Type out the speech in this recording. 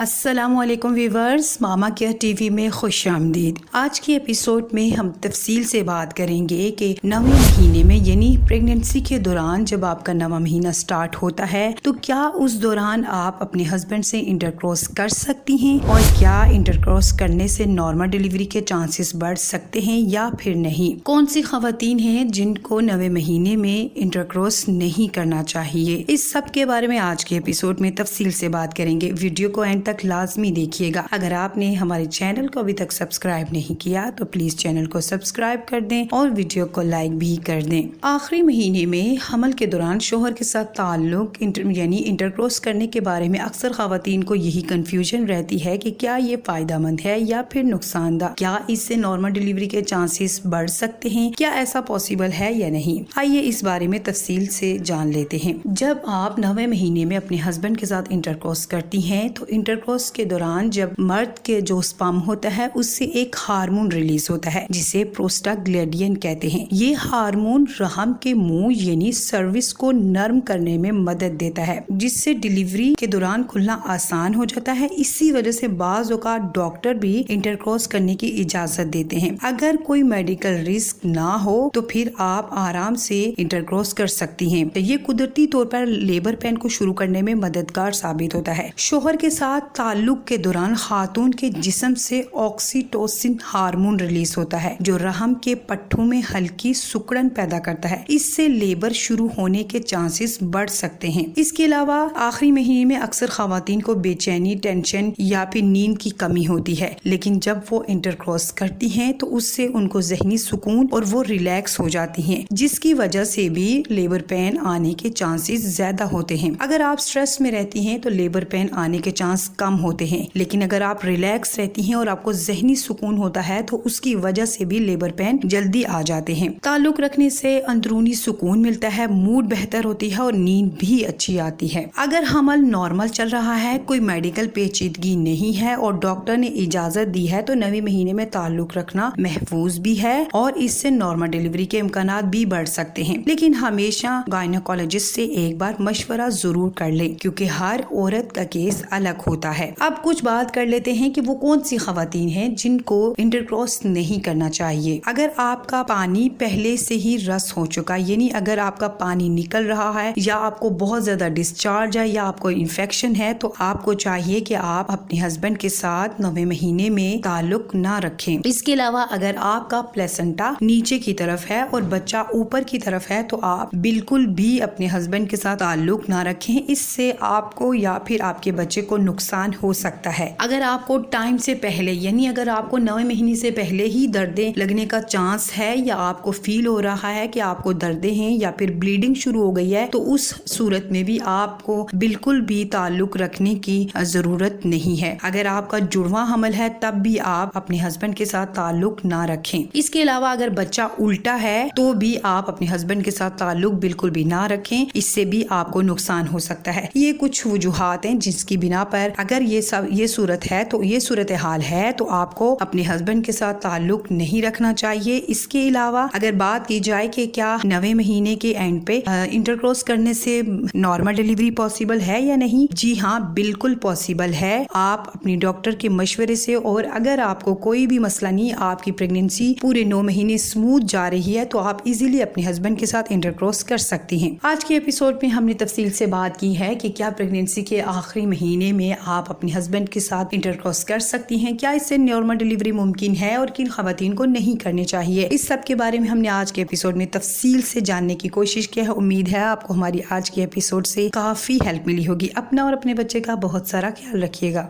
السلام علیکم ویورز، ماما care T V میں خوش آمدید۔ آج کی ایپیسوڈ میں ہم تفصیل سے بات کریں گے کہ 9ویں مہینے میں یعنی پریگننسی کے دوران جب آپ کا 9واں مہینہ سٹارٹ ہوتا ہے تو کیا اس دوران آپ اپنے ہسبینڈ سے انٹرکورس کر سکتی ہیں، اور کیا انٹرکورس کرنے سے نارمل ڈیلیوری کے چانسز بڑھ سکتے ہیں یا پھر نہیں۔ کون سی خواتین ہیں جن کو 9ویں مہینے میں انٹرکورس نہیں کرنا چاہیے، اس سب کے بارے میں آج کے ایپیسوڈ میں تفصیل سے بات کریں گے۔ ویڈیو کو اینڈ تک لازمی دیکھیے گا۔ اگر آپ نے ہمارے چینل کو ابھی تک سبسکرائب نہیں کیا تو پلیز چینل کو سبسکرائب کر دیں اور ویڈیو کو لائک بھی کر دیں۔ آخری مہینے میں حمل کے دوران شوہر کے ساتھ تعلق یعنی انٹرکورس کرنے کے بارے میں اکثر خواتین کو یہی کنفیوژن رہتی ہے کہ کیا یہ فائدہ مند ہے یا پھر نقصان دہ، کیا اس سے نارمل ڈیلیوری کے چانسز بڑھ سکتے ہیں، کیا ایسا پاسبل ہے یا نہیں۔ آئیے اس بارے میں تفصیل سے جان لیتے ہیں۔ جب آپ 9ویں مہینے میں اپنے ہسبینڈ کے ساتھ انٹرکورس کرتی ہیں تو انٹرکورس کے دوران جب مرد کے جو سپرم ہوتا ہے اس سے ایک ہارمون ریلیز ہوتا ہے جسے پروسٹاگلینڈین کہتے ہیں۔ یہ ہارمون رحم کے منہ یعنی سروس کو نرم کرنے میں مدد دیتا ہے، جس سے ڈیلیوری کے دوران کھلنا آسان ہو جاتا ہے۔ اسی وجہ سے بعض اوقات ڈاکٹر بھی انٹرکورس کرنے کی اجازت دیتے ہیں۔ اگر کوئی میڈیکل رسک نہ ہو تو پھر آپ آرام سے انٹرکورس کر سکتی ہیں۔ یہ قدرتی طور پر لیبر پین کو شروع کرنے میں مددگار ثابت ہوتا ہے۔ شوہر کے ساتھ تعلق کے دوران خاتون کے جسم سے آکسیٹوسن ہارمون ریلیز ہوتا ہے جو رحم کے پٹھوں میں ہلکی سکڑن پیدا کرتا ہے۔ اس سے لیبر شروع ہونے کے چانسز بڑھ سکتے ہیں۔ اس کے علاوہ آخری مہینے میں اکثر خواتین کو بے چینی، ٹینشن یا پھر نیند کی کمی ہوتی ہے، لیکن جب وہ انٹرکورس کرتی ہیں تو اس سے ان کو ذہنی سکون اور وہ ریلیکس ہو جاتی ہیں، جس کی وجہ سے بھی لیبر پین آنے کے چانسز زیادہ ہوتے ہیں۔ اگر آپ سٹریس میں رہتی ہیں تو لیبر پین آنے کے چانس کم ہوتے ہیں، لیکن اگر آپ ریلیکس رہتی ہیں اور آپ کو ذہنی سکون ہوتا ہے تو اس کی وجہ سے بھی لیبر پین جلدی آ جاتے ہیں۔ تعلق رکھنے سے اندرونی سکون ملتا ہے، موڈ بہتر ہوتی ہے اور نیند بھی اچھی آتی ہے۔ اگر حمل نارمل چل رہا ہے، کوئی میڈیکل پیچیدگی نہیں ہے اور ڈاکٹر نے اجازت دی ہے تو 9ویں مہینے میں تعلق رکھنا محفوظ بھی ہے اور اس سے نارمل ڈیلیوری کے امکانات بھی بڑھ سکتے ہیں، لیکن ہمیشہ گائنیکولوجسٹ سے ایک بار مشورہ ضرور کر لیں کیونکہ ہر عورت کا کیس الگ ہوتا ہے۔ اب کچھ بات کر لیتے ہیں کہ وہ کون سی خواتین ہیں جن کو انٹرکورس نہیں کرنا چاہیے۔ اگر آپ کا پانی پہلے سے ہی رس ہو چکا، یعنی اگر آپ کا پانی نکل رہا ہے یا آپ کو بہت زیادہ ڈسچارج ہے یا آپ کو انفیکشن ہے تو آپ کو چاہیے کہ آپ اپنے ہسبینڈ کے ساتھ 9ویں مہینے میں تعلق نہ رکھیں۔ اس کے علاوہ اگر آپ کا پلیسنٹا نیچے کی طرف ہے اور بچہ اوپر کی طرف ہے تو آپ بالکل بھی اپنے ہسبینڈ کے ساتھ تعلق نہ رکھیں، اس سے آپ کو یا پھر آپ کے بچے کو نقصان ہو سکتا ہے۔ اگر آپ کو ٹائم سے پہلے یعنی اگر آپ کو 9ویں مہینے سے پہلے ہی دردیں لگنے کا چانس ہے یا آپ کو فیل ہو رہا ہے کہ آپ کو دردیں ہیں یا پھر بلیڈنگ شروع ہو گئی ہے تو اس صورت میں بھی آپ کو بالکل بھی تعلق رکھنے کی ضرورت نہیں ہے۔ اگر آپ کا جڑواں حمل ہے تب بھی آپ اپنے ہسبینڈ کے ساتھ تعلق نہ رکھیں۔ اس کے علاوہ اگر بچہ الٹا ہے تو بھی آپ اپنے ہسبینڈ کے ساتھ تعلق بالکل بھی نہ رکھیں، اس سے بھی آپ کو نقصان ہو سکتا ہے۔ یہ کچھ وجوہات ہیں جس کی بنا پر اگر یہ صورتحال ہے تو آپ کو اپنے ہسبینڈ کے ساتھ تعلق نہیں رکھنا چاہیے۔ اس کے علاوہ اگر بات کی جائے کہ کیا 9ویں مہینے کے اینڈ پہ انٹرکورس کرنے سے نارمل ڈیلیوری پاسبل ہے یا نہیں، جی ہاں بالکل پاسبل ہے۔ آپ اپنی ڈاکٹر کے مشورے سے، اور اگر آپ کو کوئی بھی مسئلہ نہیں، آپ کی پریگننسی پورے 9 مہینے اسموتھ جا رہی ہے تو آپ ایزیلی اپنے ہسبینڈ کے ساتھ انٹرکورس کر سکتی ہیں۔ آج کے ایپیسوڈ میں ہم نے تفصیل سے بات کی ہے کہ کیا پریگننسی کے آخری مہینے میں آپ اپنے ہسبینڈ کے ساتھ انٹرکورس کر سکتی ہیں، کیا اس سے نارمل ڈیلیوری ممکن ہے اور کن خواتین کو نہیں کرنی چاہیے۔ اس سب کے بارے میں ہم نے آج کے ایپیسوڈ میں تفصیل سے جاننے کی کوشش کی ہے۔ امید ہے آپ کو ہماری آج کے ایپیسوڈ سے کافی ہیلپ ملی ہوگی۔ اپنا اور اپنے بچے کا بہت سارا خیال رکھیے گا۔